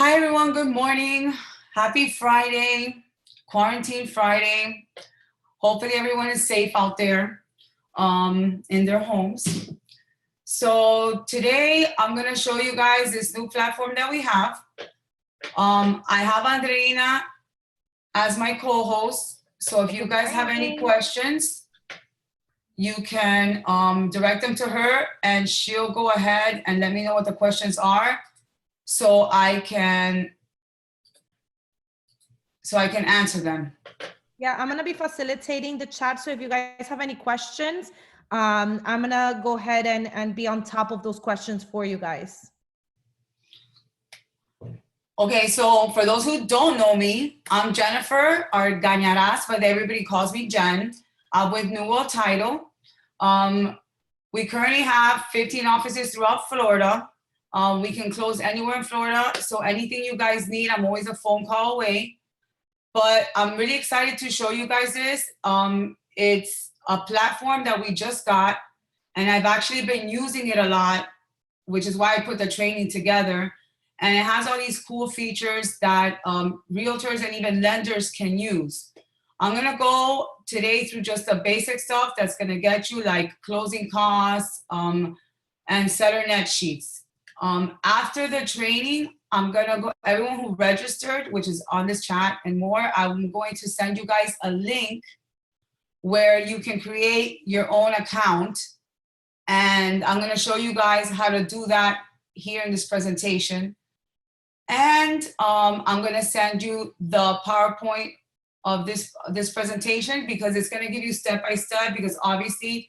Hi everyone, good morning. Happy Friday, quarantine Friday. Hopefully everyone is safe out there in their homes. So today I'm gonna show you guys this new platform that we have. I have Andreina as my co-host. So if you guys have any questions, you can direct them to her and she'll go ahead and let me know what the questions are so I can answer them. Yeah, I'm gonna be facilitating the chat. So if you guys have any questions, I'm gonna go ahead and be on top of those questions for you guys. Okay, so for those who don't know me, I'm Jennifer, or Gañaras, but everybody calls me Jen. I'm with NWT Title. We currently have 15 offices throughout Florida. We can close anywhere in Florida, so anything you guys need, I'm always a phone call away. But I'm really excited to show you guys this. It's a platform that we just got, and I've actually been using it a lot, which is why I put the training together. And it has all these cool features that realtors and even lenders can use. I'm gonna go today through just the basic stuff that's gonna get you like closing costs and seller net sheets. After the training, I'm gonna go, everyone who registered, which is on this chat and more, I'm going to send you guys a link where you can create your own account. And I'm gonna show you guys how to do that here in this presentation. And I'm gonna send you the PowerPoint of this presentation because it's gonna give you step-by-step, because obviously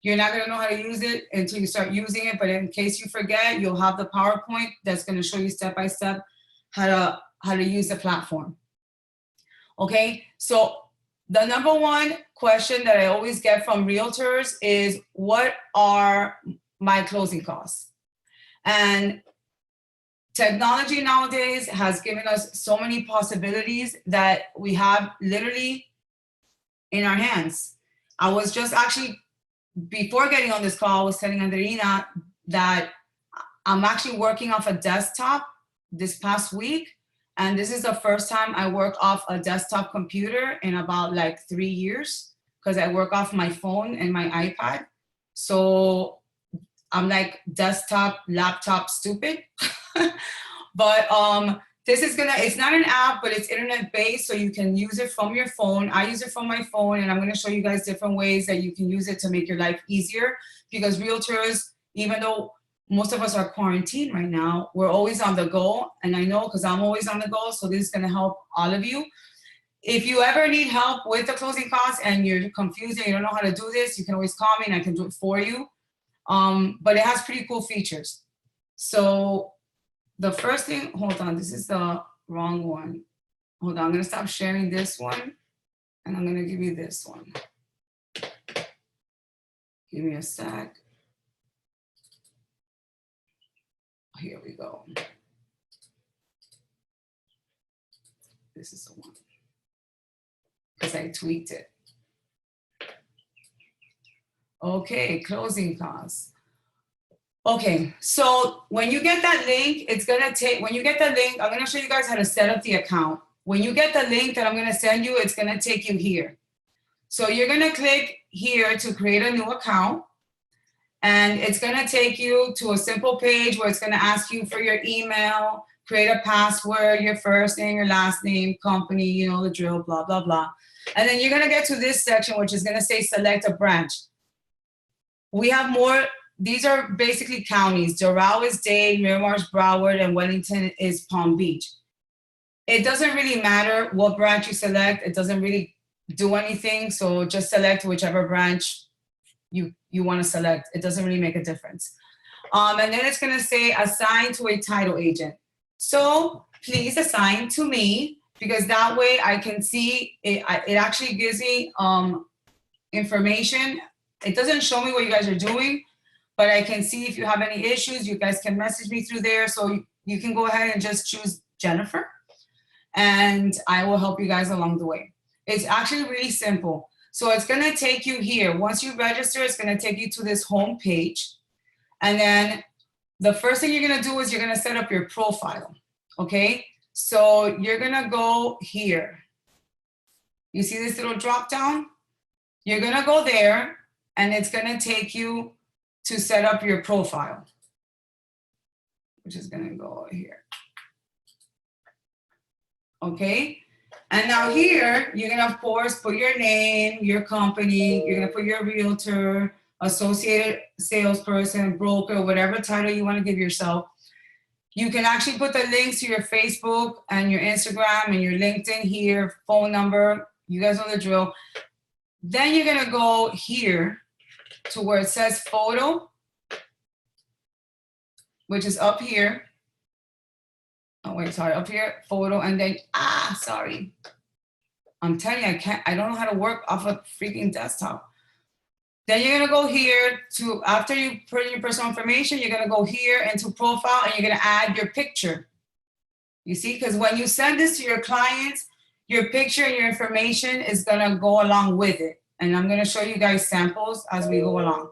you're not gonna know how to use it until you start using it, but in case you forget, you'll have the PowerPoint that's gonna show you step-by-step how to use the platform. Okay, so the number one question that I always get from realtors is, what are my closing costs? And technology nowadays has given us so many possibilities that we have literally in our hands. I was just actually, before getting on this call, I was telling Andreina that I'm actually working off a desktop this past week. And this is the first time I work off a desktop computer in about like 3 years, because I work off my phone and my iPad. So I'm like desktop, laptop stupid. But this is it's not an app, but it's internet based, so you can use it from your phone. I use it from my phone, and I'm gonna show you guys different ways that you can use it to make your life easier, because realtors, even though most of us are quarantined right now, we're always on the go. And I know, because I'm always on the go, so this is gonna help all of you. If you ever need help with the closing costs and you're confused and you don't know how to do this, you can always call me and I can do it for you. But it has pretty cool features. So the first thing, hold on, this is the wrong one. Hold on, I'm gonna stop sharing this one and I'm gonna give you this one. Give me a sec. Here we go. This is the one, because I tweaked it. Okay, closing costs. Okay, so when you get that link, it's gonna take, when you get the link, I'm gonna show you guys how to set up the account. When you get the link that I'm gonna send you, it's gonna take you here. So you're gonna click here to create a new account, and it's gonna take you to a simple page where it's gonna ask you for your email, create a password, your first name, your last name, company, you know the drill, blah, blah, blah. And then you're gonna get to this section, which is gonna say select a branch. We have more. These are basically counties. Doral is Dade, Miramar's Broward, and Wellington is Palm Beach. It doesn't really matter what branch you select. It doesn't really do anything. So just select whichever branch you want to select. It doesn't really make a difference. And then it's going to say assign to a title agent. So please assign to me, because that way I can see it. It actually gives me information. It doesn't show me what you guys are doing, but I can see if you have any issues, you guys can message me through there. So you can go ahead and just choose Jennifer, and I will help you guys along the way. It's actually really simple. So it's gonna take you here. Once you register, it's gonna take you to this home page. And then the first thing you're gonna do is you're gonna set up your profile. Okay, so you're gonna go here. You see this little drop down? You're gonna go there and it's gonna take you to set up your profile, which is gonna go here. Okay, and now here, you're gonna of course put your name, your company, you're gonna put your realtor, associated salesperson, broker, whatever title you wanna give yourself. You can actually put the links to your Facebook and your Instagram and your LinkedIn here, phone number, you guys know the drill. Then you're gonna go here to where it says photo, which is up here. Oh wait, sorry, up here, photo, and then, sorry. I'm telling you, I don't know how to work off a freaking desktop. Then you're gonna go here to, after you put in your personal information, you're gonna go here into profile and you're gonna add your picture. You see, because when you send this to your clients, your picture and your information is gonna go along with it. And I'm gonna show you guys samples as we go along.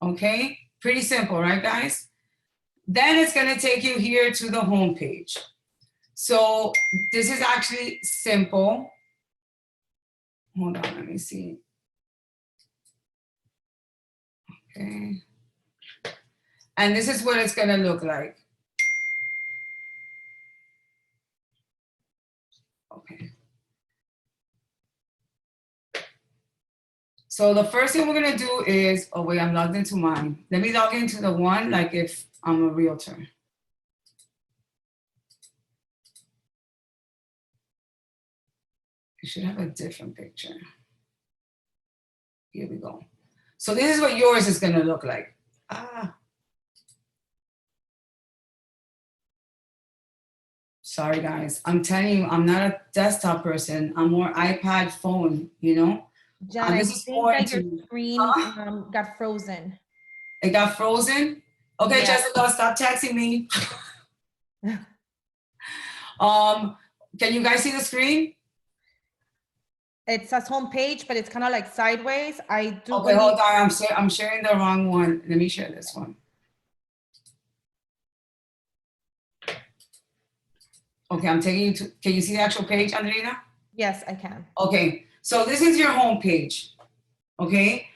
Okay, pretty simple, right guys? Then it's gonna take you here to the home page. So this is actually simple. Hold on, let me see. Okay. And this is what it's gonna look like. Okay. So the first thing we're gonna do is, oh wait, I'm logged into mine. Let me log into the one, like if I'm a realtor. You should have a different picture. Here we go. So this is what yours is gonna look like. Sorry guys, I'm telling you, I'm not a desktop person. I'm more iPad, phone, you know? Jen, I This is think that your foreign to me. screen got frozen. It got frozen? Okay, Yeah. Jessica, stop texting me. Can you guys see the screen? It says home page, but it's kind of like sideways. I do Okay, believe. hold on, I'm sharing the wrong one. Let me share this one. Okay, I'm taking you to, can you see the actual page, Andreina? Yes, I can. Okay, so this is your home page, okay?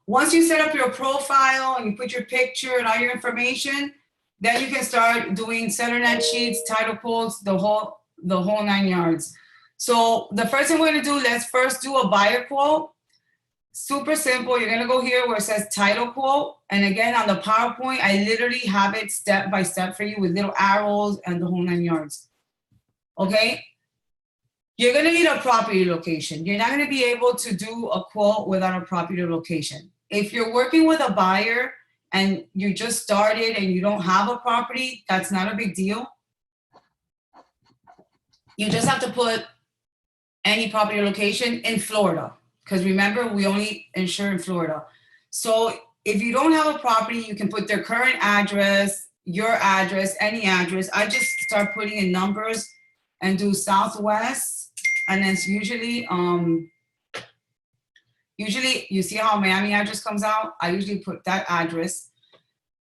Once you set up your profile and you put your picture and all your information, then you can start doing seller net sheets, title quotes, the whole 9 yards. So the first thing we're gonna do, let's first do a buyer quote. Super simple, you're gonna go here where it says title quote. And again, on the PowerPoint, I literally have it step by step for you with little arrows and the whole 9 yards. Okay, you're gonna need a property location. You're not gonna be able to do a quote without a property location. If you're working with a buyer and you just started and you don't have a property, that's not a big deal. You just have to put any property location in Florida, because remember, we only insure in Florida. So if you don't have a property, you can put their current address, your address, any address. I just start putting in numbers and do Southwest, and then it's usually you see how Miami address comes out? I usually put that address.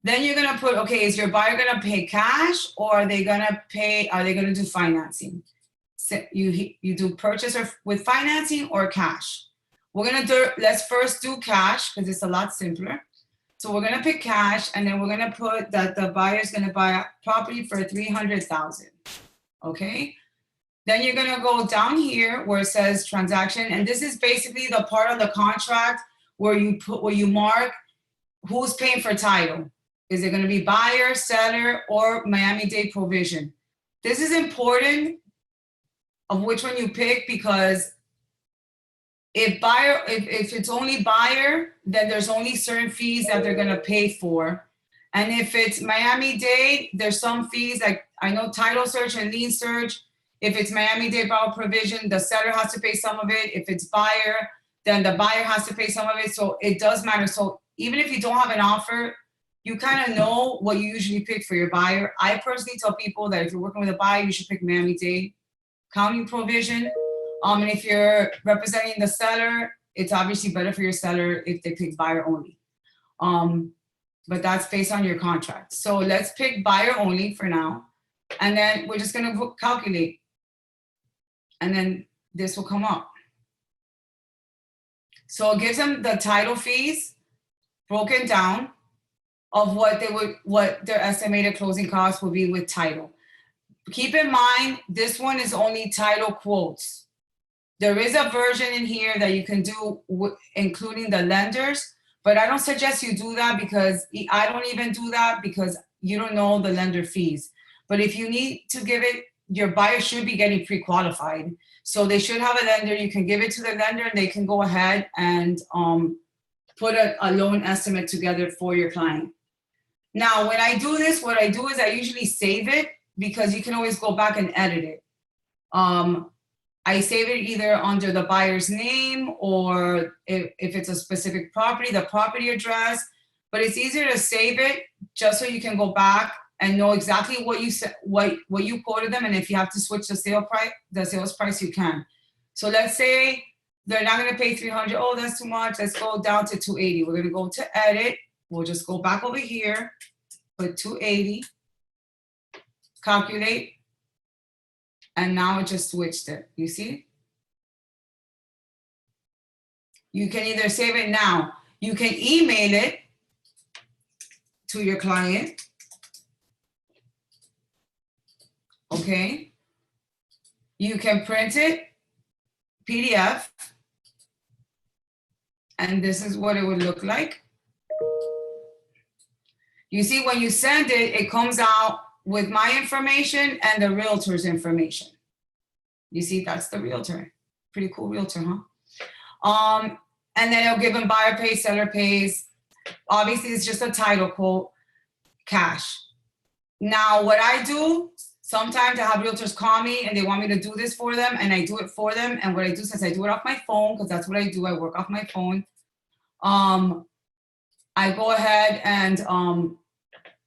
Then you're gonna put, okay, is your buyer gonna pay cash or are they gonna do financing? So you do purchase or with financing or cash. Let's first do cash because it's a lot simpler. So we're gonna pick cash and then we're gonna put that the buyer's gonna buy a property for $300,000. Okay, then you're gonna go down here where it says transaction, and this is basically the part of the contract where you mark who's paying for title. Is it gonna be buyer, seller, or Miami-Dade provision? This is important of which one you pick, because if it's only buyer, then there's only certain fees that they're gonna pay for. And if it's Miami-Dade, there's some fees, like I know title search and lien search. If it's Miami-Dade borrower provision, the seller has to pay some of it. If it's buyer, then the buyer has to pay some of it. So it does matter. So even if you don't have an offer, you kind of know what you usually pick for your buyer. I personally tell people that if you're working with a buyer, you should pick Miami-Dade county provision. And if you're representing the seller, it's obviously better for your seller if they pick buyer only. But that's based on your contract. So let's pick buyer only for now. And then we're just gonna calculate. And then this will come up. So it gives them the title fees broken down of what their estimated closing costs will be with title. Keep in mind, this one is only title quotes. There is a version in here that you can do including the lenders, but I don't suggest you do that because I don't even do that because you don't know the lender fees. But if you need to give it, your buyer should be getting pre-qualified. So they should have a lender. You can give it to the lender and they can go ahead and put a loan estimate together for your client. Now, when I do this, what I do is I usually save it because you can always go back and edit it. I save it either under the buyer's name or if it's a specific property, the property address, but it's easier to save it just so you can go back and know exactly what you said, what you quoted them, and if you have to switch the sales price, you can. So let's say they're not gonna pay 300, oh, that's too much, let's go down to 280. We're gonna go to edit, we'll just go back over here, put 280, calculate, and now it just switched it, you see? You can either save it now, you can email it to your client, okay? You can print it, PDF, and this is what it would look like. You see, when you send it, it comes out with my information and the realtor's information. You see, that's the realtor. Pretty cool realtor, huh? And then it'll give them buyer pays, seller pays. Obviously, it's just a title quote, cash. Now, what I do, sometimes I have realtors call me and they want me to do this for them, and I do it for them. And what I do, since I do it off my phone, because that's what I do, I work off my phone. I go ahead and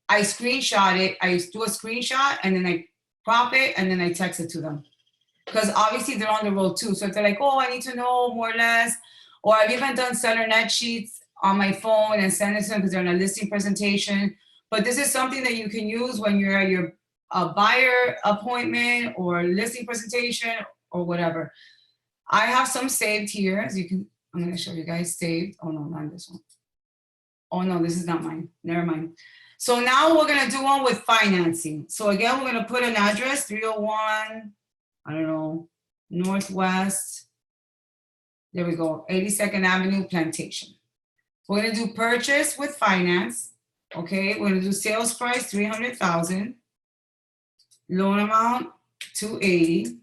I screenshot it. I do a screenshot and then I crop it and then I text it to them. Because obviously they're on the road too. So if they're like, oh, I need to know more or less, or I've even done seller net sheets on my phone and send it to them because they're in a listing presentation. But this is something that you can use when you're at your buyer appointment or listing presentation or whatever. I have some saved here, as you can, I'm gonna show you guys saved. Oh no, not this one. Oh no, this is not mine, never mind. So now we're gonna do one with financing. So again, we're gonna put an address, 301, I don't know, Northwest, there we go, 82nd Avenue, Plantation. We're gonna do purchase with finance, okay? We're gonna do sales price, 300,000. Loan amount, 280.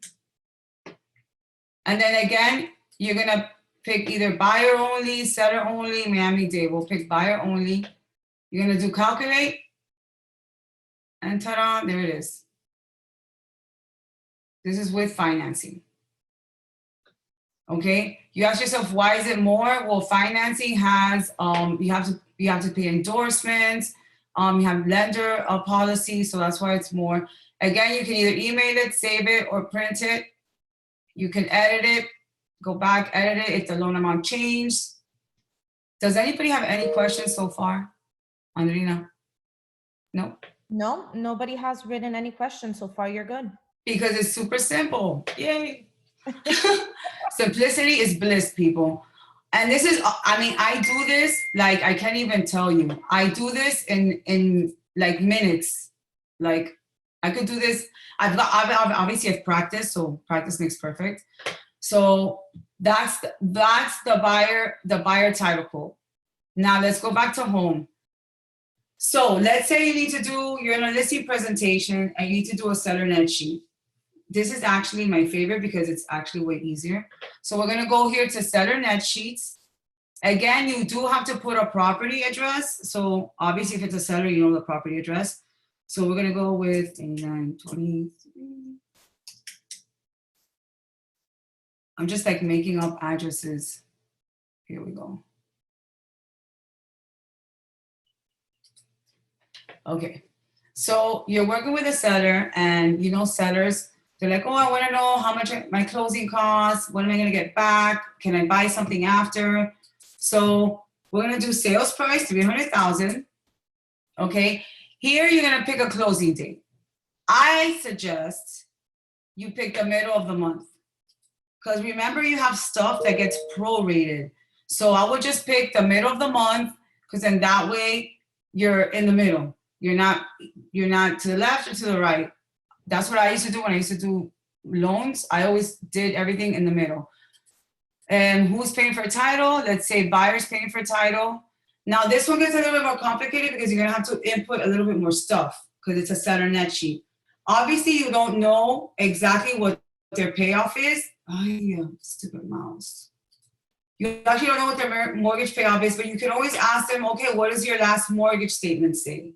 And then again, you're gonna pick either buyer only, seller only, Miami-Dade. We'll pick buyer only. You're gonna do calculate, and ta-da, there it is. This is with financing. Okay, you ask yourself, why is it more? Well, financing has, you have to pay endorsements, you have lender policy, so that's why it's more. Again, you can either email it, save it, or print it. You can edit it, go back, edit it if the loan amount changed. Does anybody have any questions so far, Andrina? No? No, nobody has written any questions so far. You're good. Because it's super simple. Yay. Simplicity is bliss, people. And this is, I mean, I do this, like, I can't even tell you. I do this in like minutes. Like, I could do this. I've obviously I've practiced, so practice makes perfect. So that's the buyer title quote. Now let's go back to home. So let's say you're in a listing presentation and you need to do a seller net sheet. This is actually my favorite because it's actually way easier. So we're gonna go here to seller net sheets. Again, you do have to put a property address. So obviously if it's a seller, you know the property address. So we're gonna go with 8923. I'm just like making up addresses. Here we go. Okay, so you're working with a seller and you know sellers, they're like, oh, I wanna know how much my closing costs, when am I gonna get back? Can I buy something after? So we're gonna do sales price, 300,000, okay? Here, you're gonna pick a closing date. I suggest you pick the middle of the month. Because remember, you have stuff that gets prorated. So I would just pick the middle of the month, because then that way you're in the middle. You're not to the left or to the right. That's what I used to do when I used to do loans. I always did everything in the middle. And who's paying for title? Let's say buyer's paying for title. Now this one gets a little bit more complicated because you're gonna have to input a little bit more stuff because it's a seller net sheet. Obviously, you don't know exactly what their payoff is. Oh, yeah, stupid mouse. You actually don't know what their mortgage payoff is, but you can always ask them, okay, what does your last mortgage statement say?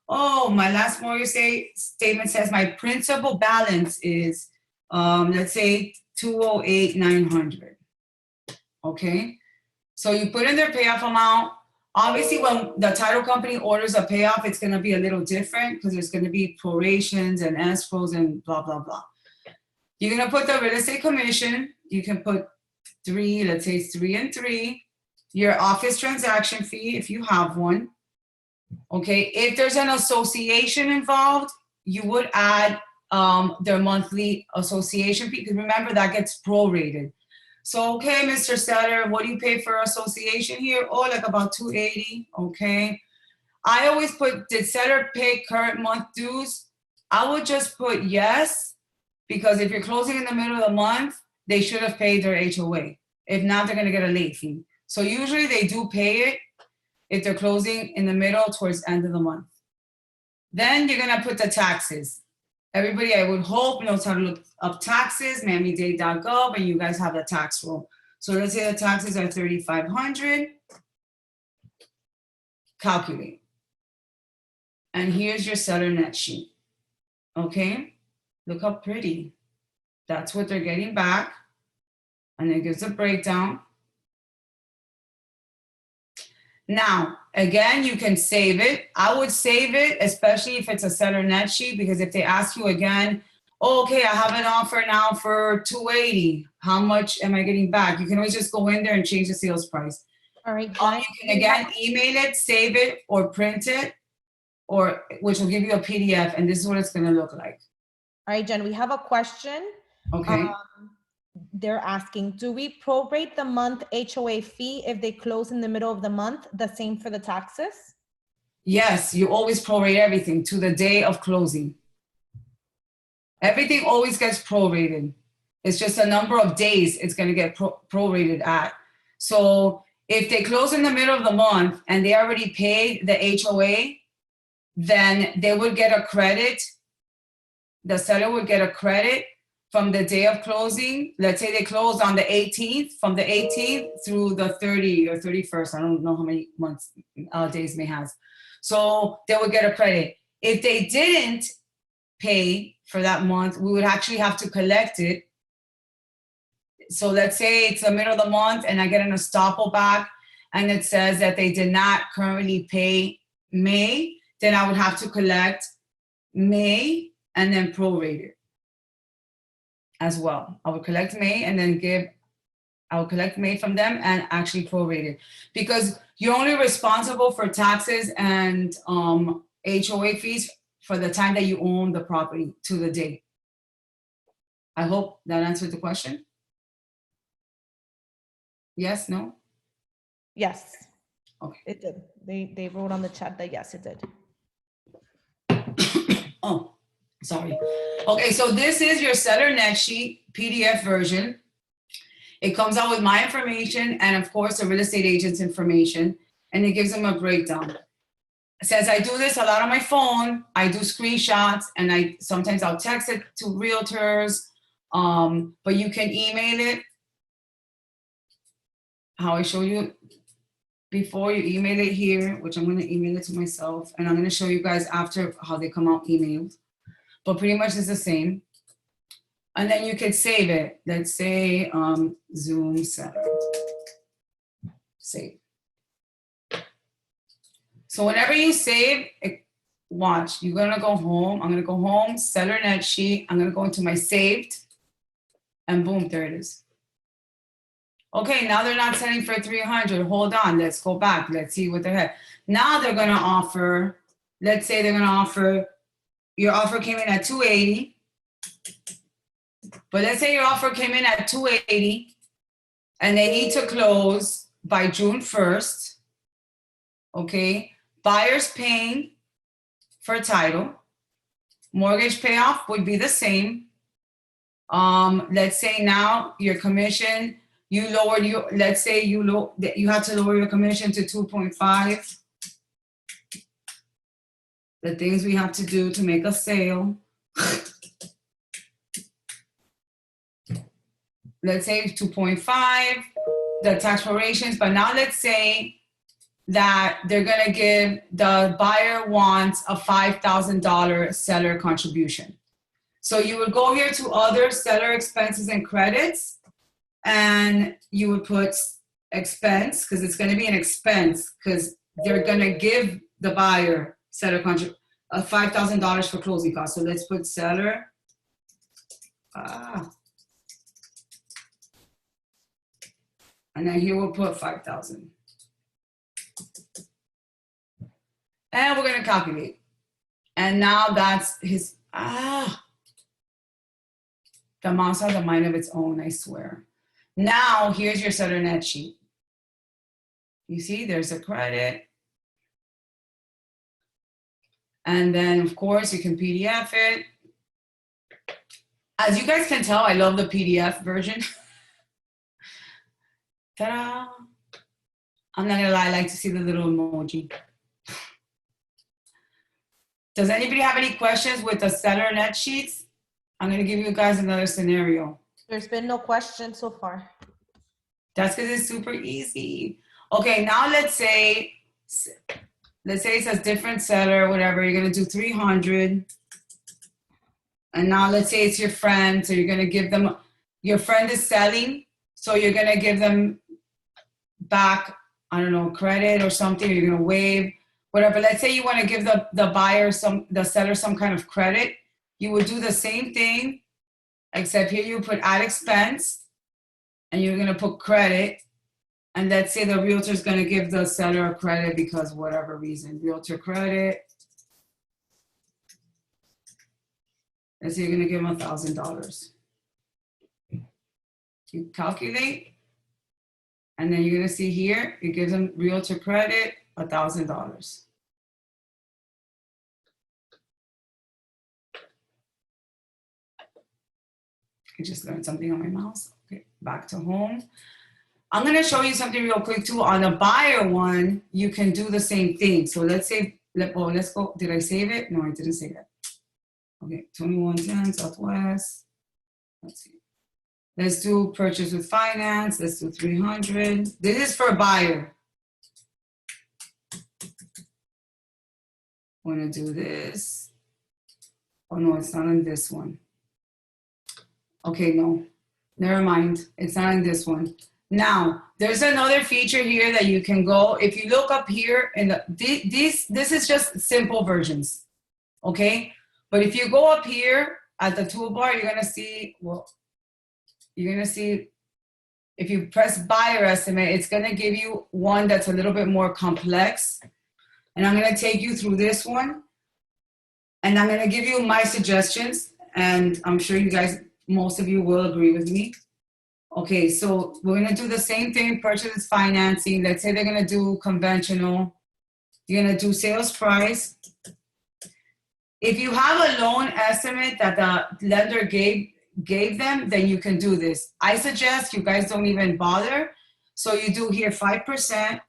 Oh, my last mortgage statement says my principal balance is, let's say, 208,900. Okay, so you put in their payoff amount. Obviously, when the title company orders a payoff, it's going to be a little different because there's going to be prorations and escrows and blah, blah, blah. You're going to put the real estate commission. You can put 3, let's say 3 and 3. Your office transaction fee, if you have one. Okay, if there's an association involved, you would add their monthly association fee, because remember that gets prorated. So, okay, Mr. Seller, what do you pay for association here? Oh, like about $280, okay. I always put, did seller pay current month dues? I would just put yes, because if you're closing in the middle of the month, they should have paid their HOA. If not, they're gonna get a late fee. So usually they do pay it if they're closing in the middle towards end of the month. Then you're gonna put the taxes. Everybody, I would hope, knows how to look up taxes, miami-dade.gov, and you guys have the tax roll. So let's say the taxes are $3,500. Calculate. And here's your seller net sheet. Okay, look how pretty. That's what they're getting back. And it gives a breakdown. Now, again, you can save it. I would save it, especially if it's a seller net sheet, because if they ask you again, oh, okay, I have an offer now for $280. How much am I getting back? You can always just go in there and change the sales price. All right, You can again email it, save it, or print it, or which will give you a PDF, and this is what it's gonna look like. All right, Jen, we have a question. Okay. They're asking, do we prorate the month HOA fee if they close in the middle of the month? The same for the taxes? Yes, you always prorate everything to the day of closing. Everything always gets prorated. It's just a number of days it's going to get prorated at. So if they close in the middle of the month and they already paid the HOA, then they would get a credit. The seller would get a credit from the day of closing. Let's say they closed on the 18th, from the 18th through the 30th or 31st. I don't know how many months, days may have. So they would get a credit. If they didn't pay for that month, we would actually have to collect it. So let's say it's the middle of the month and I get an estoppel back and it says that they did not currently pay May, then I would have to collect May and then prorate it as well. I would collect May and then I would collect May from them and actually prorate it, because you're only responsible for taxes and HOA fees for the time that you own the property to the date. I hope that answered the question. Yes, no? Yes. Okay. It did. They wrote on the chat that yes, it did. Oh, sorry. Okay, so this is your seller net sheet PDF version. It comes out with my information and of course the real estate agent's information, and it gives them a breakdown. Since I do this a lot on my phone, I do screenshots and sometimes I'll text it to realtors, but you can email it. How I show you before, you email it here, which I'm gonna email it to myself, and I'm gonna show you guys after how they come out emailed. But pretty much it's the same. And then you can save it. Let's say Zoom seller. Save. So whenever you save, watch, you're gonna go home. I'm gonna go home, seller net sheet. I'm gonna go into my saved, and boom, there it is. Okay, now they're not selling for 300. Hold on, let's go back. Let's see what they have. Now they're gonna offer, let's say they're gonna offer your offer came in at 280. But let's say your offer came in at 280 and they need to close by June 1st. Okay. Buyer's paying for title. Mortgage payoff would be the same. Let's say now your commission, you lowered your, let's say you had to lower your commission to 2.5. The things we have to do to make a sale. Let's say 2.5, the tax prorations, but now let's say that they're gonna give, the buyer wants a $5,000 seller contribution. So you would go here to other seller expenses and credits, and you would put expense, because it's gonna be an expense, because they're gonna give the buyer seller $5,000 for closing costs. So let's put seller, and then here we'll put 5,000. And we're gonna calculate. And now that's his, the mouse has a mind of its own, I swear. Now here's your seller net sheet. You see, there's a credit. And then of course you can PDF it. As you guys can tell, I love the PDF version. Ta-da! I'm not gonna lie, I like to see the little emoji. Does anybody have any questions with the seller net sheets? I'm gonna give you guys another scenario. There's been no questions so far. That's because it's super easy. Okay, now let's say it says different seller, whatever, you're gonna do 300. And now let's say it's your friend, so you're gonna give them, your friend is selling, so you're gonna give them back, I don't know, credit or something, or you're gonna waive, whatever. Let's say you wanna give the buyer the seller some kind of credit. You would do the same thing, except here you put add expense, and you're gonna put credit. And let's say the realtor's gonna give the seller a credit because whatever reason, realtor credit. Let's say you're gonna give them $1,000. You calculate, and then you're gonna see here, it gives them realtor credit, $1,000. I just learned something on my mouse. Okay, back to home. I'm gonna show you something real quick too. On the buyer one, you can do the same thing. So let's say, let's go, did I save it? No, I didn't save it. Okay, 2110 Southwest. Let's see. Let's do purchase with finance. Let's do 300. This is for a buyer. I'm gonna do this. Oh no, it's not on this one. Okay, no, never mind. It's not in this one. Now, there's another feature here that you can go. If you look up here, this is just simple versions, okay? But if you go up here at the toolbar, you're gonna see, well, you're gonna see, if you press buyer estimate, it's gonna give you one that's a little bit more complex. And I'm gonna take you through this one. And I'm gonna give you my suggestions. And I'm sure you guys, most of you will agree with me. Okay, so we're gonna do the same thing, purchase financing. Let's say they're gonna do conventional. You're gonna do sales price. If you have a loan estimate that the lender gave them, then you can do this. I suggest you guys don't even bother. So you do here 5%.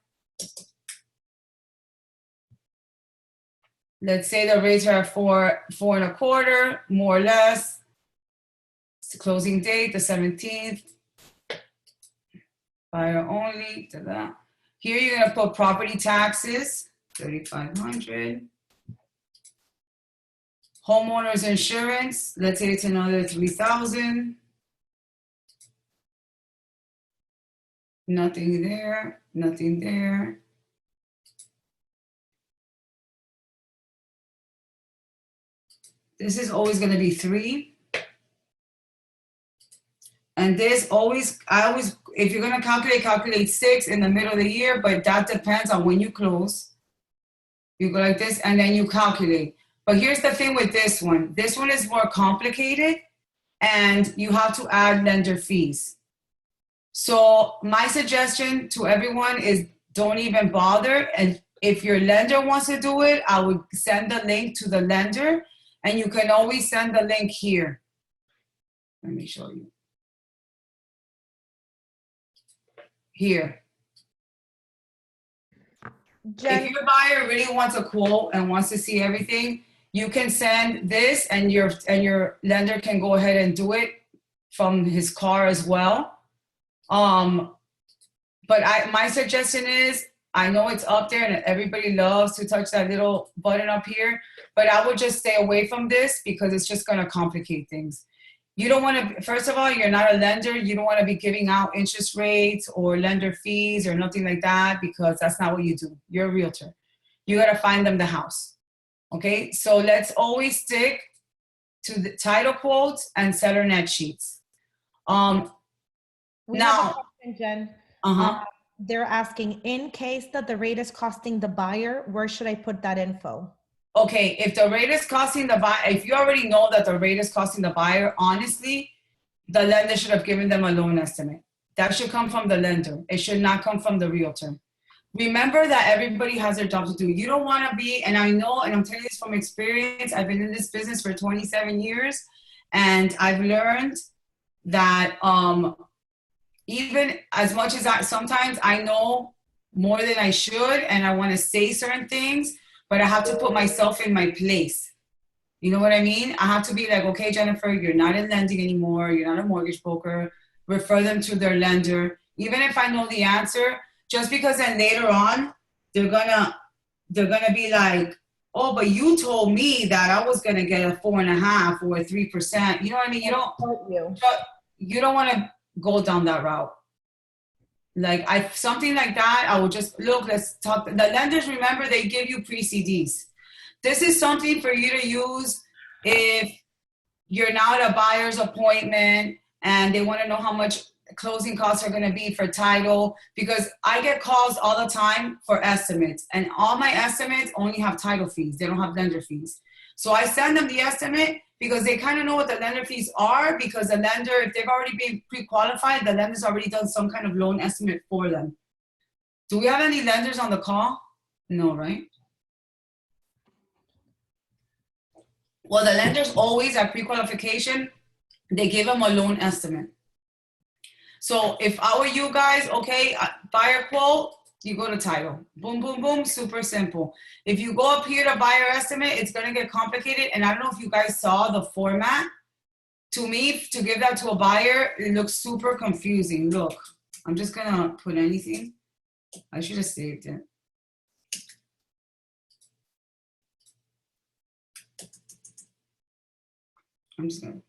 Let's say the rates are 4.25, more or less. It's the closing date, the 17th. Buyer only, ta-da. Here you're gonna put property taxes, 3,500. Homeowners insurance, let's say it's another 3,000. Nothing there, nothing there. This is always gonna be 3. And this always, if you're gonna calculate 6 in the middle of the year, but that depends on when you close. You go like this, and then you calculate. But here's the thing with this one. This one is more complicated and you have to add lender fees. So my suggestion to everyone is don't even bother. And if your lender wants to do it, I would send the link to the lender and you can always send the link here. Let me show you. Here. Jen, If your buyer really wants a quote and wants to see everything, you can send this and your lender can go ahead and do it from his car as well. But my suggestion is, I know it's up there and everybody loves to touch that little button up here, but I would just stay away from this because it's just gonna complicate things. You don't wanna, first of all, you're not a lender. You don't wanna be giving out interest rates or lender fees or nothing like that because that's not what you do. You're a realtor. You gotta find them the house, okay? So let's always stick to the title quotes and seller net sheets. we have Now, a question, Jen. uh-huh. They're asking, in case that the rate is costing the buyer, where should I put that info? Okay, if the rate is costing the buyer, if you already know that the rate is costing the buyer, honestly, the lender should have given them a loan estimate. That should come from the lender. It should not come from the realtor. Remember that everybody has their job to do. You don't want to be, and I know, and I'm telling you this from experience, I've been in this business for 27 years, and I've learned that even as much as sometimes I know more than I should, and I want to say certain things, but I have to put myself in my place. You know what I mean? I have to be like, okay, Jennifer, you're not in lending anymore. You're not a mortgage broker. Refer them to their lender. Even if I know the answer, just because then later on, they're gonna be like, oh, but you told me that I was gonna get a 4.5 or a 3%. You know what I mean? You don't want to go down that route. Like something like that, I would just look, let's talk. The lenders, remember, they give you pre-CDs. This is something for you to use if you're now at a buyer's appointment and they want to know how much closing costs are going to be for title, because I get calls all the time for estimates and all my estimates only have title fees. They don't have lender fees. So I send them the estimate because they kind of know what the lender fees are, because the lender, if they've already been pre-qualified, the lender's already done some kind of loan estimate for them. Do we have any lenders on the call? No, right? Well, the lenders always at pre-qualification, they give them a loan estimate. So if I were you guys, okay, buyer quote, you go to title. Boom, boom, boom, super simple. If you go up here to buyer estimate, it's gonna get complicated. And I don't know if you guys saw the format. To me, to give that to a buyer, it looks super confusing. Look, I'm just gonna put anything. I should have saved it. I'm just gonna,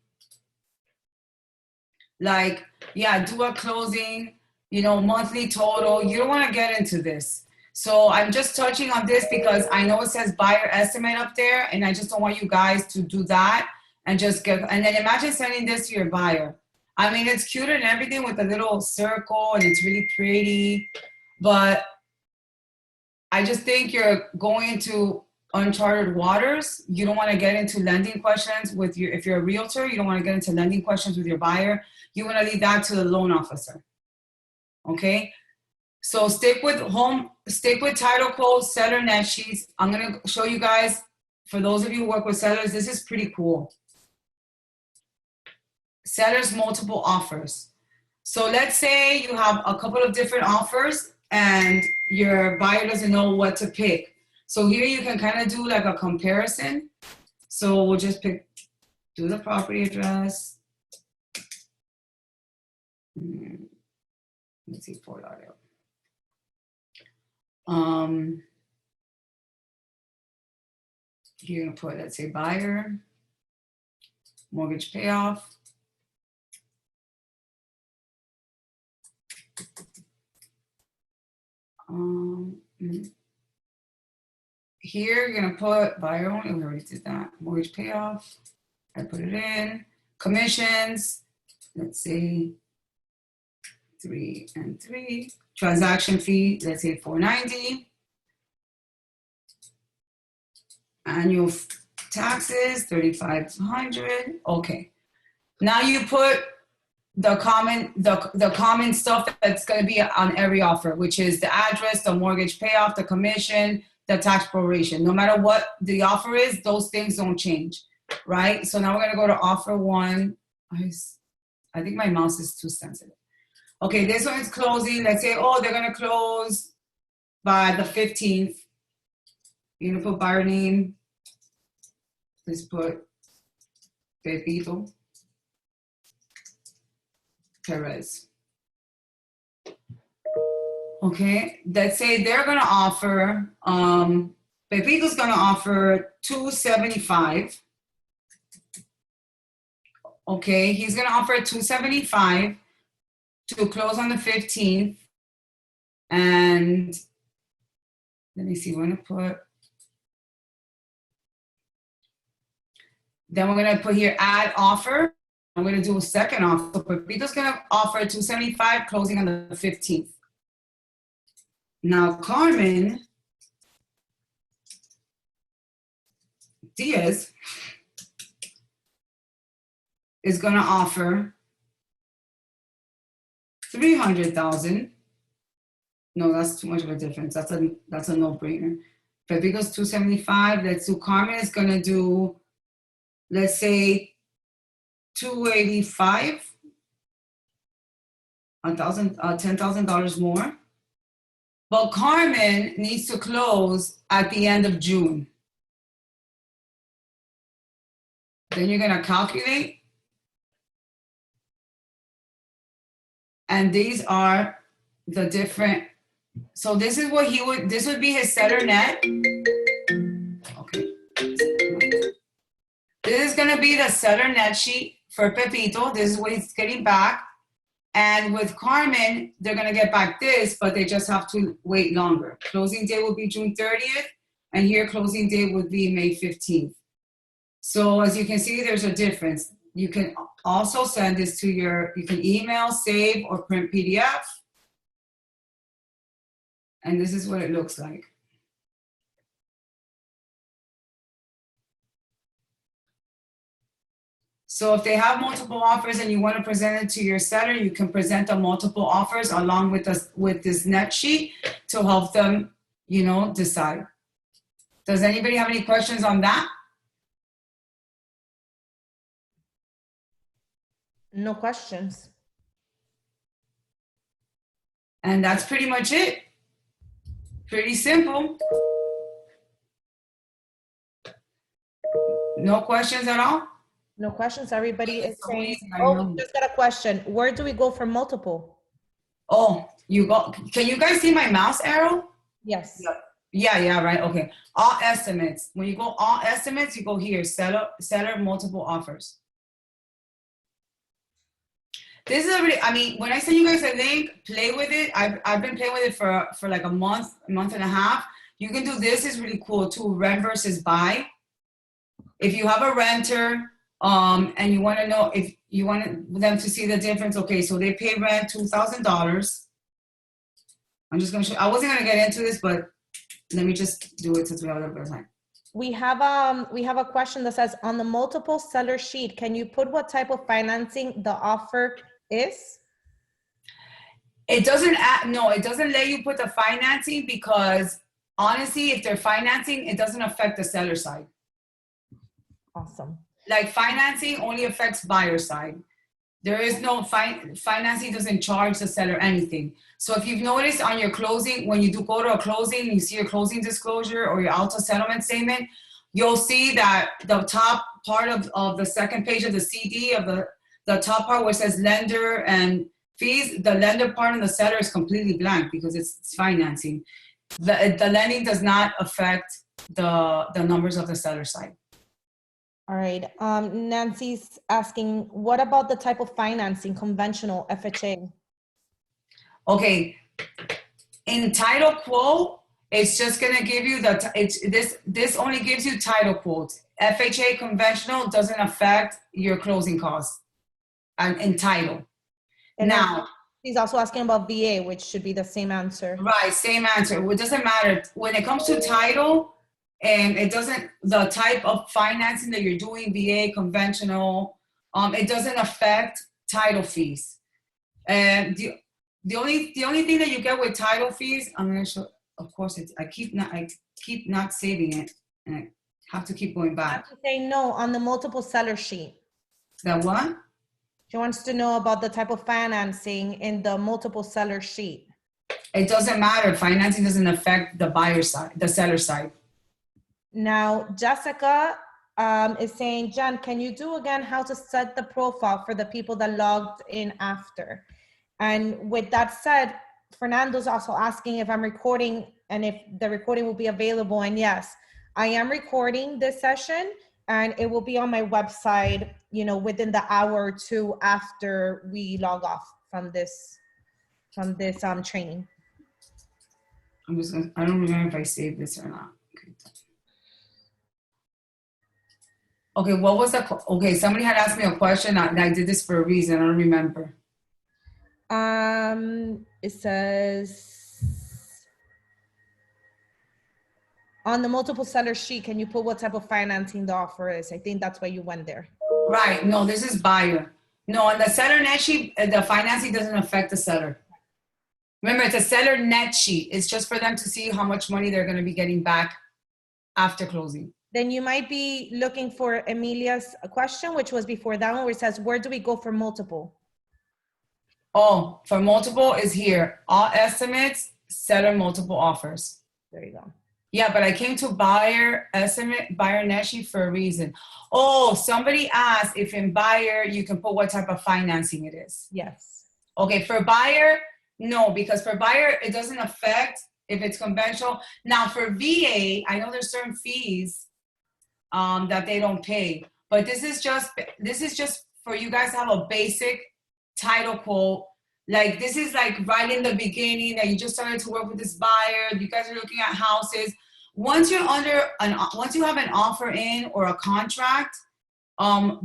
like, yeah, do a closing, you know, monthly total. You don't want to get into this. So I'm just touching on this because I know it says buyer estimate up there, and I just don't want you guys to do that and just get, and then imagine sending this to your buyer. I mean, it's cute and everything with a little circle and it's really pretty, but I just think you're going into uncharted waters. You don't want to get into lending questions with your, if you're a realtor, you don't want to get into lending questions with your buyer. You want to leave that to the loan officer. Okay? So stick with title quotes, seller net sheets. I'm going to show you guys, for those of you who work with sellers, this is pretty cool. Sellers multiple offers. So let's say you have a couple of different offers and your buyer doesn't know what to pick. So here you can kind of do like a comparison. So we'll just do the property address. Let's see, Fort Lauderdale. You're gonna put, let's say, buyer, mortgage payoff. Here you're gonna put buyer only, we already did that. Mortgage payoff, I put it in. Commissions, let's say 3 and 3. Transaction fee, let's say $490. Annual taxes, 3,500. Okay. Now you put the common stuff that's going to be on every offer, which is the address, the mortgage payoff, the commission, the tax proration. No matter what the offer is, those things don't change, right? So now we're going to go to offer one. I think my mouse is too sensitive. Okay, this one is closing. Let's say, oh, they're going to close by the 15th. You're going to put buyer name. Let's put Pepito Perez. Okay, let's say they're going to offer, Pepito's going to offer $275. Okay, he's going to offer $275 to close on the 15th. And let me see, we're going to put, then we're going to put here add offer. I'm going to do a second offer. So Pepito's going to offer $275, closing on the 15th. Now Carmen Diaz is going to offer $300,000. No, that's too much of a difference. That's a no-brainer. Pepito's $275. Let's do Carmen is going to do, let's say, $285. $10,000 more. But Carmen needs to close at the end of June. Then you're going to calculate. And these are the different, so this is what this would be his seller net. Okay. This is going to be the seller net sheet for Pepito. This is what he's getting back. And with Carmen, they're going to get back this, but they just have to wait longer. Closing date will be June 30th, and here closing date would be May 15th. So as you can see, there's a difference. You can also send this to you can email, save, or print PDF. And this is what it looks like. So if they have multiple offers and you want to present it to your seller, you can present the multiple offers along with this net sheet to help them, decide. Does anybody have any questions on that? No questions. And that's pretty much it. Pretty simple. No questions at all? No questions. Everybody is saying, oh, we just got a question. Where do we go for multiple? Oh, can you guys see my mouse arrow? Yes. Yeah, right, okay. All estimates. When you go all estimates, you go here, seller multiple offers. This is when I send you guys a link, play with it. I've been playing with it for like a month and a half. You can do this, is really cool too, rent versus buy. If you have a renter, and you want to know if you want them to see the difference. Okay, so they pay rent $2,000. I'm just going to show, I wasn't going to get into this, but let me just do it since we have a little bit of time. We have a question that says, on the multiple seller sheet, can you put what type of financing the offer is? It doesn't it doesn't let you put the financing because honestly, if they're financing, it doesn't affect the seller side. Awesome. Like financing only affects buyer side. There is no financing doesn't charge the seller anything. So if you've noticed on your closing, when you do go to a closing, you see your closing disclosure or your auto settlement statement, you'll see that the top part of the second page of the CD of the top part where it says lender and fees, the lender part and the seller is completely blank because it's financing. The lending does not affect the numbers of the seller side. All right. Nancy's asking, what about the type of financing, conventional, FHA? Okay. In title quote, it's just going to give you this only gives you title quotes. FHA conventional doesn't affect your closing costs in title. And now, he's also asking about VA, which should be the same answer. Right, same answer. It doesn't matter. When it comes to title, And it doesn't, the type of financing that you're doing, VA, conventional, it doesn't affect title fees. And the only thing that you get with title fees, I'm gonna show, of course, I keep not saving it, and I have to keep going I back. have to say no on the multiple seller sheet. That what? She wants to know about the type of financing in the multiple seller sheet. It doesn't matter. Financing doesn't affect the buyer side, the seller side. Now, Jessica is saying, Jen, can you do again how to set the profile for the people that logged in after? And with that said, Fernando's also asking if I'm recording and if the recording will be available. And yes, I am recording this session and it will be on my website, you know, within the hour or two after we log off from this training. I'm just gonna, I don't remember if I saved this or not. Okay, what was the, okay, somebody had asked me a question. I did this for a reason. I don't remember. It says, on the multiple seller sheet, can you put what type of financing the offer is? I think that's why you went there. Right, no, this is buyer. No, on the seller net sheet, the financing doesn't affect the seller. Remember, it's a seller net sheet. It's just for them to see how much money they're gonna be getting back after closing. Then you might be looking for Emilia's question, which was before that one, where it says, where do we go for multiple? Oh, for multiple is here. All estimates, seller multiple offers. There you go. Yeah, but I came to buyer estimate, buyer net sheet for a reason. Oh, somebody asked if in buyer you can put what type of financing it is. Yes. Okay, for buyer, no, because for buyer, it doesn't affect if it's conventional. Now for VA, I know there's certain fees that they don't pay, but this is just for you guys to have a basic title quote. Like this is like right in the beginning that you just started to work with this buyer. You guys are looking at houses. Once you're once you have an offer in or a contract,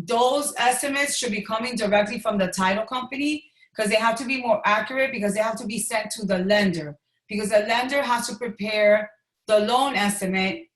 those estimates should be coming directly from the title company because they have to be more accurate because they have to be sent to the lender because the lender has to prepare the loan estimate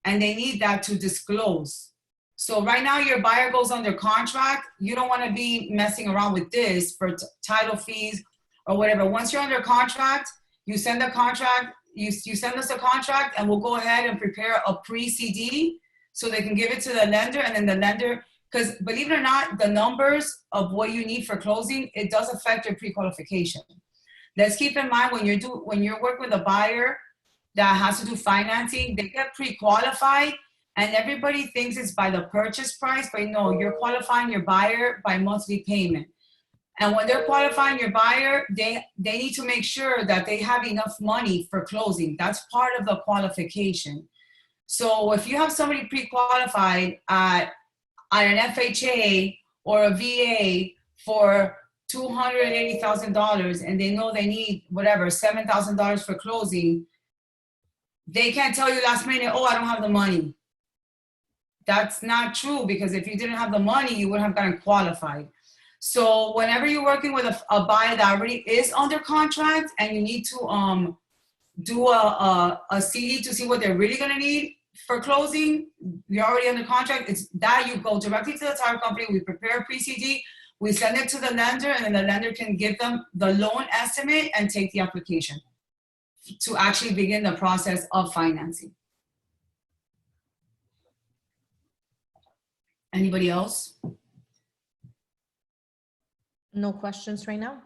and they need that to disclose. So right now your buyer goes under contract. You don't want to be messing around with this for title fees or whatever. Once you're under contract, you send the contract, you send us a contract and we'll go ahead and prepare a pre-CD so they can give it to the lender and then the lender, because believe it or not, the numbers of what you need for closing, it does affect your pre-qualification. Let's keep in mind when you're working with a buyer that has to do financing, they get pre-qualified and everybody thinks it's by the purchase price, but no, you're qualifying your buyer by monthly payment. And when they're qualifying your buyer, they need to make sure that they have enough money for closing. That's part of the qualification. So if you have somebody pre-qualified at an FHA or a VA for $280,000 and they know they need whatever, $7,000 for closing, they can't tell you last minute, oh, I don't have the money. That's not true because if you didn't have the money, you wouldn't have gotten qualified. So whenever you're working with a buyer that already is under contract and you need to do a CD to see what they're really gonna need for closing, you're already under contract, it's that you go directly to the title company, we prepare a pre-CD, we send it to the lender and then the lender can give them the loan estimate and take the application to actually begin the process of financing. Anybody else? No questions right now.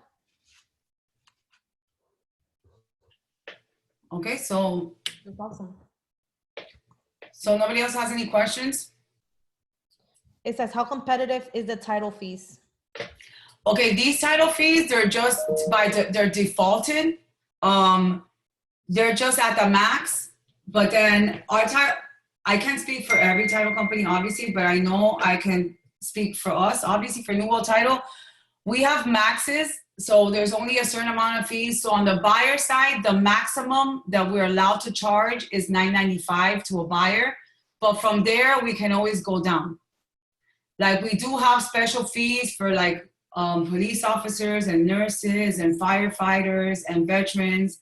Okay, so That's awesome. So nobody else has any questions? It says, how competitive is the title fees? Okay, these title fees, they're just they're defaulted. They're just at the max, but then our title, I can't speak for every title company, obviously, but I know I can speak for us. Obviously, for New World Title, we have maxes, so there's only a certain amount of fees. So on the buyer side, the maximum that we're allowed to charge is $9.95 to a buyer, but from there, we can always go down. Like we do have special fees for like police officers and nurses and firefighters and veterans.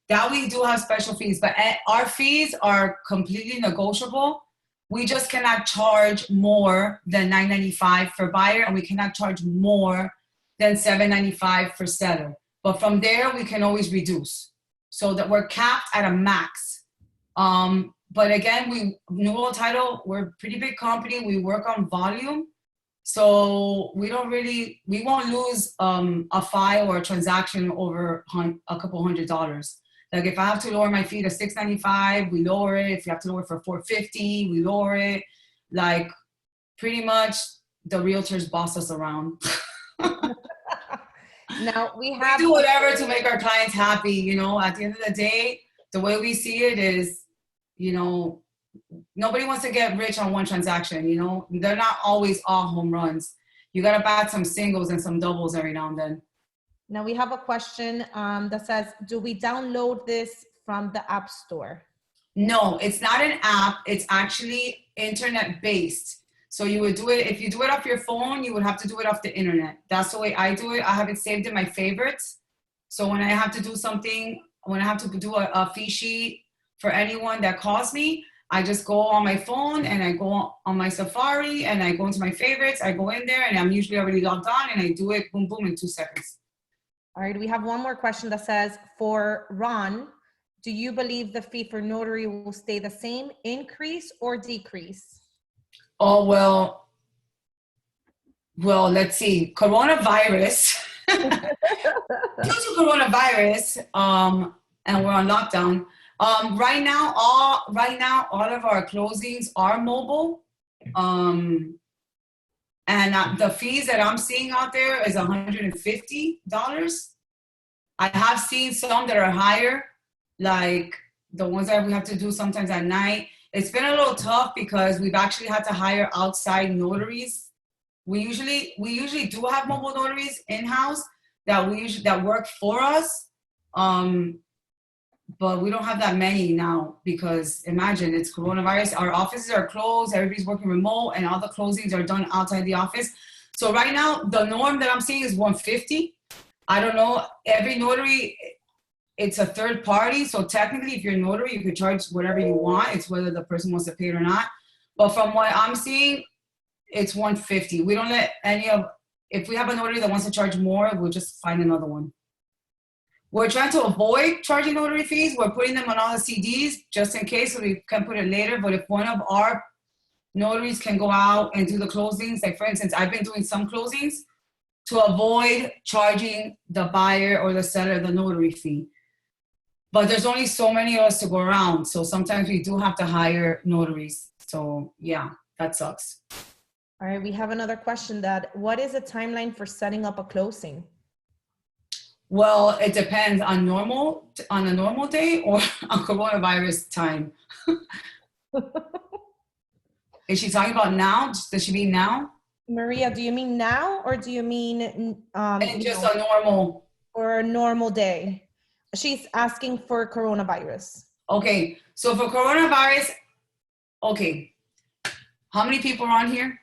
That we do have special fees, but our fees are completely negotiable. We just cannot charge more than $9.95 for buyer, and we cannot charge more than $7.95 for seller. But from there, we can always reduce, so that we're capped at a max. But again, New World Title, we're a pretty big company. We work on volume. So we won't lose a file or a transaction over a couple $100s. Like if I have to lower my fee to $6.95, we lower it. If you have to lower it for $4.50, we lower it. Like pretty much the realtors boss us around. Now we do whatever to make our clients happy. You know, at the end of the day, the way we see it is, you know, nobody wants to get rich on one transaction. You know, they're not always all home runs. You got to bat some singles and some doubles every now and then. Now we have a question that says, do we download this from the App Store? No, it's not an app. It's actually internet based. So you would do it, if you do it off your phone, you would have to do it off the internet. That's the way I do it. I have it saved in my favorites. So when I have to do something, when I have to do a fee sheet for anyone that calls me, I just go on my phone and I go on my Safari and I go into my favorites. I go in there and I'm usually already logged on and I do it boom, boom in 2 seconds. All right, we have one more question that says, for Ron, do you believe the fee for notary will stay the same, increase or decrease? Oh, well, let's see. Coronavirus. Due to coronavirus, and we're on lockdown. Right now, all of our closings are mobile. And the fees that I'm seeing out there is $150. I have seen some that are higher, like the ones that we have to do sometimes at night. It's been a little tough because we've actually had to hire outside notaries. We usually do have mobile notaries in-house that work for us. But we don't have that many now because imagine it's coronavirus. Our offices are closed. Everybody's working remote and all the closings are done outside the office. So right now, the norm that I'm seeing is $150. I don't know. Every notary, it's a third party. So technically, if you're a notary, you could charge whatever you want. It's whether the person wants to pay it or not. But from what I'm seeing, it's $150. We don't let if we have a notary that wants to charge more, we'll just find another one. We're trying to avoid charging notary fees. We're putting them on all the CDs just in case, so we can put it later. But if one of our notaries can go out and do the closings, like for instance, I've been doing some closings to avoid charging the buyer or the seller the notary fee. But there's only so many of us to go around. So sometimes we do have to hire notaries. So yeah, that sucks. All right, we have another question what is the timeline for setting up a closing? Well, it depends on a normal day or on coronavirus time. Is she talking about now? Does she mean now? Maria, do you mean now or do you mean just a normal or a normal day? She's asking for coronavirus. Okay, so for coronavirus, okay. How many people are on here?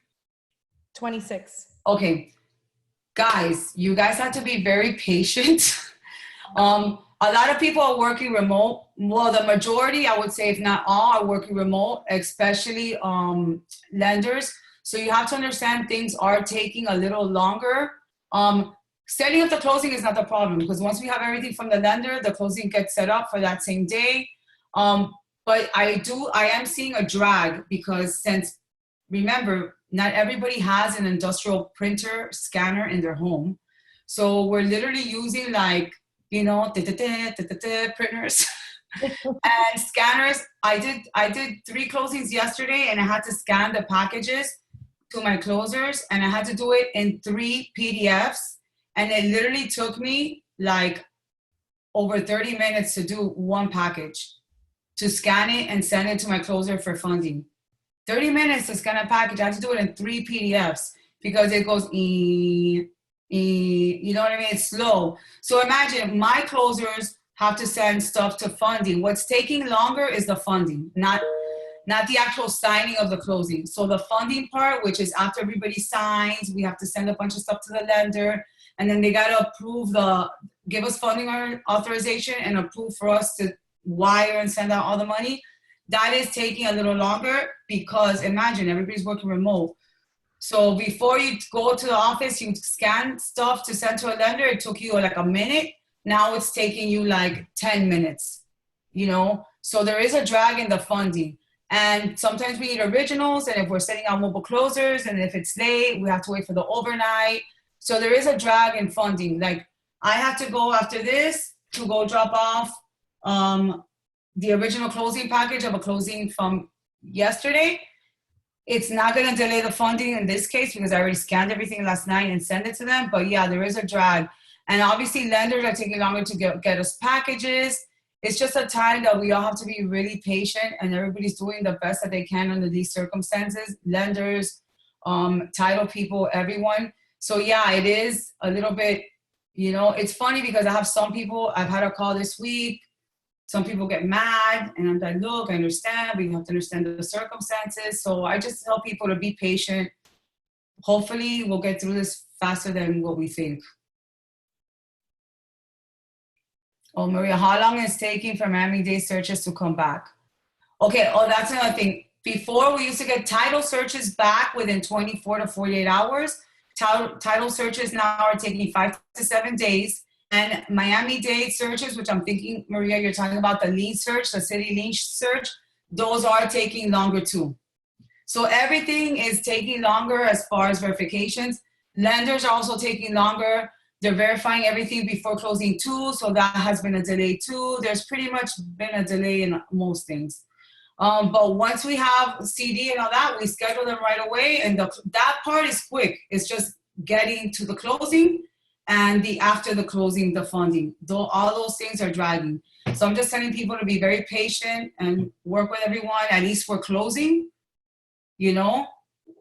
26. Okay. Guys, you guys have to be very patient. A lot of people are working remote. Well, the majority, I would say, if not all, are working remote, especially lenders. So you have to understand things are taking a little longer. Setting up the closing is not the problem because once we have everything from the lender, the closing gets set up for that same day. But I am seeing a drag because remember, not everybody has an industrial printer scanner in their home. So we're literally using printers and scanners. I did 3 closings yesterday and I had to scan the packages to my closers and I had to do it in 3 PDFs. And it literally took me over 30 minutes to do 1 package, to scan it and send it to my closer for funding. 30 minutes to scan a package. I have to do it in 3 PDFs because it goes, you know what I mean? It's slow. So imagine my closers have to send stuff to funding. What's taking longer is the funding, not the actual signing of the closing. So the funding part, which is after everybody signs, we have to send a bunch of stuff to the lender, and then they got to approve give us funding authorization and approve for us to wire and send out all the money. That is taking a little longer because imagine everybody's working remote. So before you go to the office, you scan stuff to send to a lender. It took you like a minute. Now it's taking you like 10 minutes, you know? So there is a drag in the funding. And sometimes we need originals. And if we're sending out mobile closers and if it's late, we have to wait for the overnight. So there is a drag in funding. Like I have to go after this to go drop off the original closing package of a closing from yesterday. It's not going to delay the funding in this case because I already scanned everything last night and sent it to them. But yeah, there is a drag. And obviously lenders are taking longer to get us packages. It's just a time that we all have to be really patient and everybody's doing the best that they can under these circumstances. Lenders, title people, everyone. So yeah, it is a little bit, you know, it's funny because I have some people, I've had a call this week. Some people get mad and I'm like, look, I understand, but you have to understand the circumstances. So I just tell people to be patient. Hopefully we'll get through this faster than what we think. Oh, Maria, how long is it taking for Miami-Dade searches to come back? Okay, oh, that's another thing. Before we used to get title searches back within 24 to 48 hours. Title searches now are taking 5 to 7 days. And Miami-Dade searches, which I'm thinking, Maria, you're talking about the lien search, the city lien search, those are taking longer too. So everything is taking longer as far as verifications. Lenders are also taking longer. They're verifying everything before closing too, so that has been a delay too. There's pretty much been a delay in most things. But once we have CD and all that, we schedule them right away, and that part is quick. It's just getting to the closing and the after the closing, the funding. Though all those things are dragging. So I'm just telling people to be very patient and work with everyone, at least for closing, you know.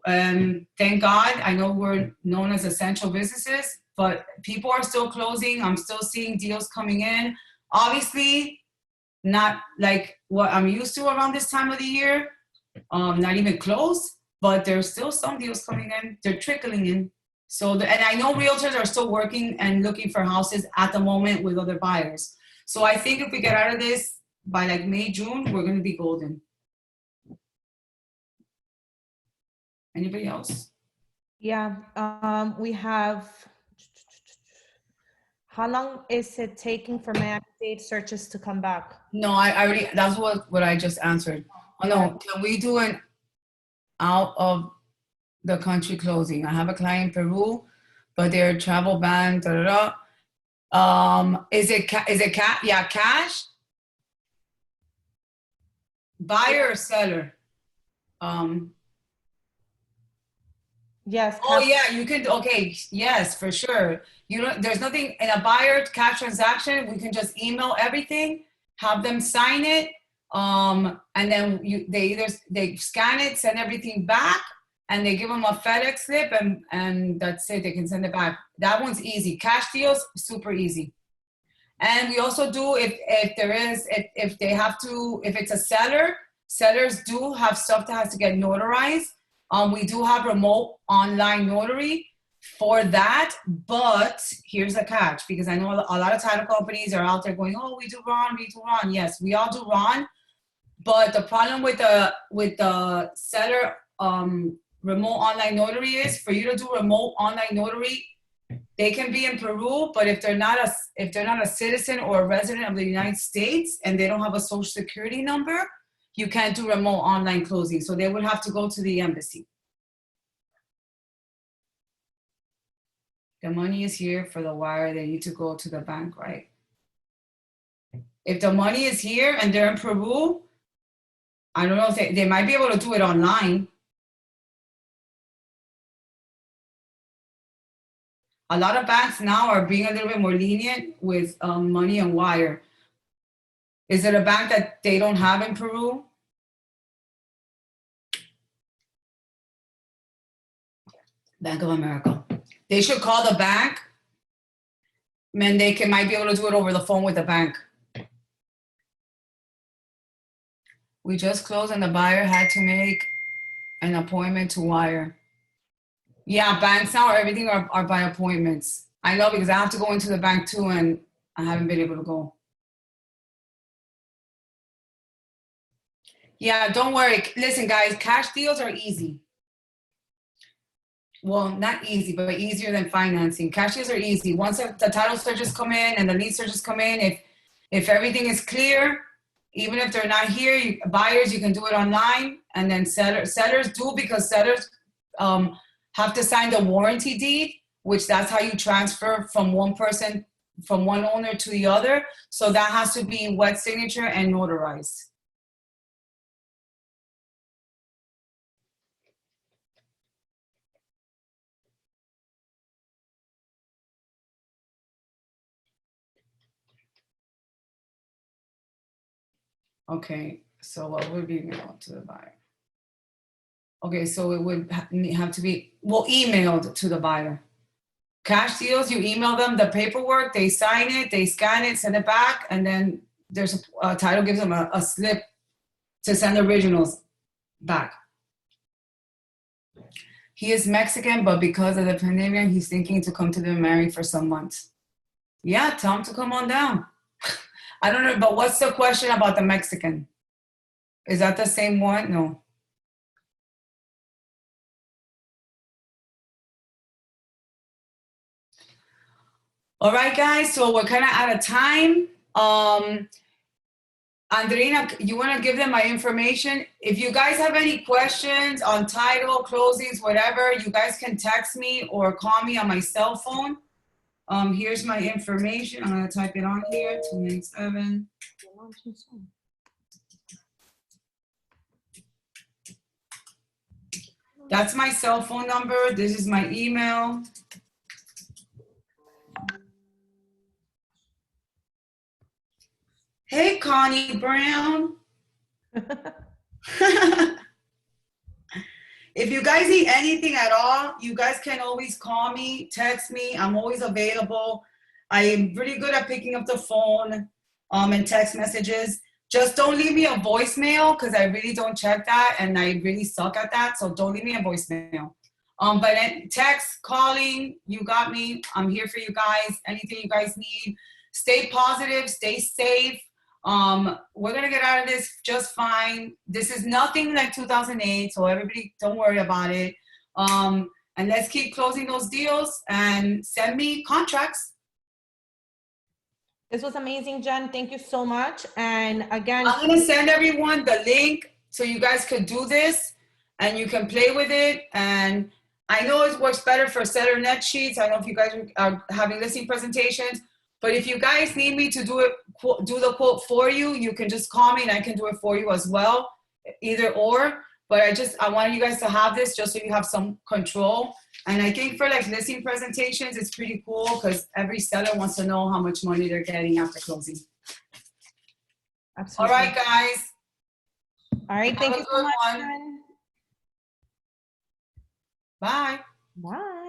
Thank God, I know we're known as essential businesses, but people are still closing. I'm still seeing deals coming in. Obviously, not like what I'm used to around this time of the year, not even close, but there's still some deals coming in. They're trickling in. So, and I know realtors are still working and looking for houses at the moment with other buyers. So I think if we get out of this by like May, June, we're going to be golden. Anybody else? Yeah, we have, how long is it taking for Miami-Dade searches to come back? No, I already, that's what I just answered. Oh no, can we do an out of the country closing? I have a client in Peru, but they're travel ban, is it cash? Buyer or seller? Yes. Oh yeah, you can, okay, yes, for sure. You know, there's nothing in a buyer cash transaction. We can just email everything, have them sign it, and then they scan it, send everything back, and they give them a FedEx slip, and that's it. They can send it back. That one's easy. Cash deals, super easy. And we also do if they have to, if it's a seller, sellers do have stuff that has to get notarized. We do have remote online notary for that, but here's the catch, because I know a lot of title companies are out there going, oh, we do RON. Yes, we all do RON, but the problem with the seller remote online notary is for you to do remote online notary, they can be in Peru, but if they're not a citizen or a resident of the United States and they don't have a social security number, you can't do remote online closing. So they would have to go to the embassy. The money is here for the wire. They need to go to the bank, right? If the money is here and they're in Peru, I don't know if they might be able to do it online. A lot of banks now are being a little bit more lenient with money and wire. Is it a bank that they don't have in Peru? Bank of America. They should call the bank, and they might be able to do it over the phone with the bank. We just closed and the buyer had to make an appointment to wire. Yeah, banks now, everything are by appointments. I know, because I have to go into the bank too and I haven't been able to go. Yeah, don't worry. Listen, guys, cash deals are easy. Well, not easy, but easier than financing. Cash deals are easy. Once the title searches come in and the lead searches come in, if everything is clear, even if they're not here, buyers, you can do it online. And then sellers do, because sellers have to sign the warranty deed, which that's how you transfer from one person, from one owner to the other. So that has to be wet signature and notarized. Okay, so what would be mailed to the buyer? Okay, so it would have to be, well, emailed to the buyer. Cash deals, you email them the paperwork, they sign it, they scan it, send it back, and then there's a title gives them a slip to send the originals back. He is Mexican, but because of the pandemic, he's thinking to come to the America for some months. Yeah, tell him to come on down. I don't know, but what's the question about the Mexican? Is that the same one? No. All right, guys, so we're kind of out of time. Andrina, you want to give them my information? If you guys have any questions on title, closings, whatever, you guys can text me or call me on my cell phone. Here's my information. I'm going to type it on here, 297. That's my cell phone number. This is my email. Hey, Connie Brown. If you guys need anything at all, you guys can always call me, text me. I'm always available. I am really good at picking up the phone and text messages. Just don't leave me a voicemail, because I really don't check that and I really suck at that. So don't leave me a voicemail. But text, calling, you got me. I'm here for you guys. Anything you guys need. Stay positive, stay safe. We're gonna get out of this just fine. This is nothing like 2008, so everybody don't worry about it. And let's keep closing those deals and send me contracts. This was amazing, Jen. Thank you so much. And again, I'm gonna send everyone the link so you guys could do this and you can play with it. And I know it works better for seller net sheets. I know if you guys are having listing presentations, but if you guys need me to do the quote for you, you can just call me and I can do it for you as well, either or. But I wanted you guys to have this just so you have some control. And I think for like listing presentations, it's pretty cool because every seller wants to know how much money they're getting after closing. Absolutely. All right, guys. All right, thank you so much, Jen. Bye. Bye.